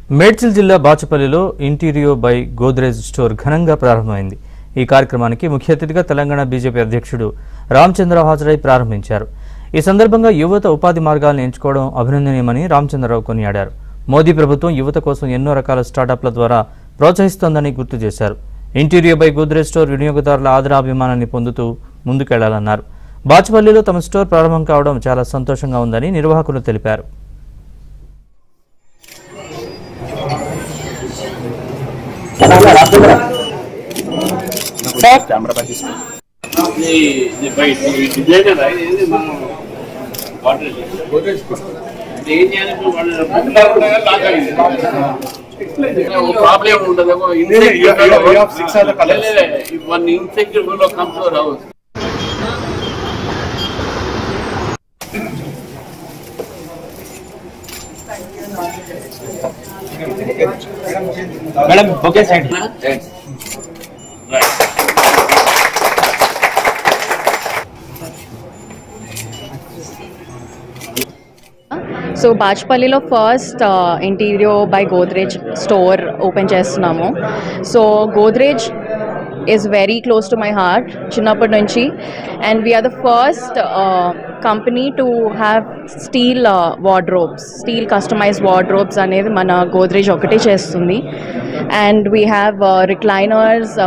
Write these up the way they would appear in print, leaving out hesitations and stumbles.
మేడ్చల్ జిల్లా బాచుపల్లిలో ఇంటీరియో by Godrej store ఘనంగా ప్రారంభమైంది. ఈ కార్యక్రమానికి ముఖ్య అతిథిగా తెలంగాణ బీజేపీ అధ్యక్షుడు రామచంద్రరావు హాజరై ప్రారంభించారు. ఈ సందర్భంగా యువత ఉపాధి మార్గాలను ఎంచుకోవడం అభినందనీయమని రామచంద్రరావు కొనియాడారు. మోదీ ప్రభుత్వం యువత కోసం ఎన్నో రకాల స్టార్టప్ల ద్వారా ప్రోత్సహిస్తోందని గుర్తు చేశారు. ఇంటీరియో బై గోద్రేజ్ స్టోర్ వినియోగదారుల ఆదరాభిమానాన్ని పొందుతూ ముందుకెళ్లాలన్నారు. బాచుపల్లిలో తమ స్టోర్ ప్రారంభం కావడం చాలా సంతోషంగా ఉందని నిర్వాహకులు తెలిపారు. Problem ఉండదేమో one insecure will come to our house. Madam, okay side. Right. So బాచుపల్లిలో first Interio by Godrej store open చేస్తున్నాము. So Godrej is very close to my heart చిన్నప్పటి నుంచి, and we're the first company to have steel wardrobes, steel customised wardrobes అనేది మన గోద్రేజ్ ఒకటే చేస్తుంది. And we have recliners,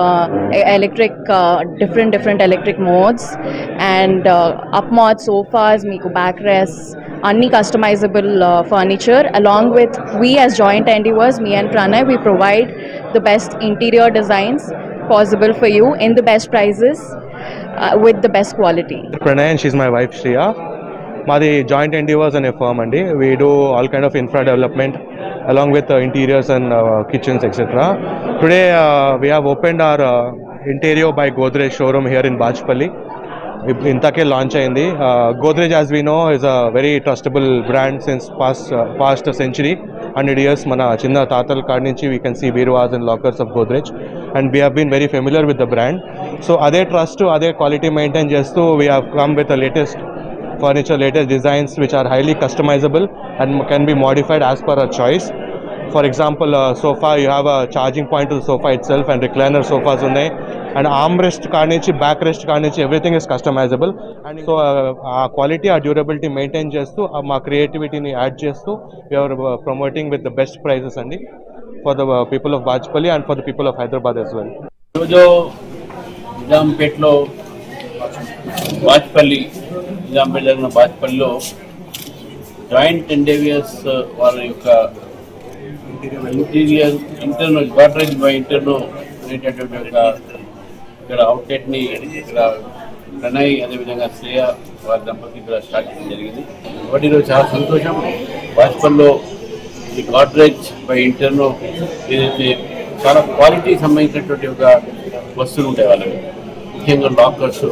electric different electric modes, and up mode sofas, మీకు back rest, any customizable furniture. Along with we as joint endeavors, me and Pranay, we provide the best interior designs possible for you in the best prices with the best quality. Pranay and she's my wife Shriya. Madi joint endeavors and a firm andi. We do all kind of infra development along with interiors and kitchens etc. Today we have opened our Interior by Godrej showroom here in Bachpalli. Intake launch ayindi. Godrej, as we know, is a very trustable brand since past century, 100 years. Mana chinna tatal kaad nunchi we can see birwas and lockers of Godrej, and we have been very familiar with the brand. So ade trust, ade quality maintain chestu we have come with the latest furniture, latest designs which are highly customizable and can be modified as per our choice. For example, sofa, you have a charging point to the sofa itself, and recliner sofas unnai, and armrest kaad nunchi back rest kaad nunchi everything is customizable. And so our quality, our durability maintain chestu, our creativity ni add chestu we are promoting with the best prices andi for the people of Bachpalli and for the people of Hyderabad as well. Jojo Nizampetlo Bachpalli, Nizampetlo Bachpalli joint endeavors వారి యొక్క interior internal Godrej by internal అనేటటువంటి ఒక ఇక్కడ అవుట్లెట్ని ఇక్కడ ప్రణయ్ అదేవిధంగా శ్రేయ వారి దంపతి ఇక్కడ start చేయడం జరిగింది. కాబట్టి ఈరోజు చాలా సంతోషం. బాచుపల్లిలో ఈ గోద్రేజ్ బై ఇంటర్నల్ ఏదైతే చాలా క్వాలిటీ సంబంధించినటువంటి ఒక వస్తువులు ఉంటాయి వాళ్ళకి, ముఖ్యంగా లాకర్స్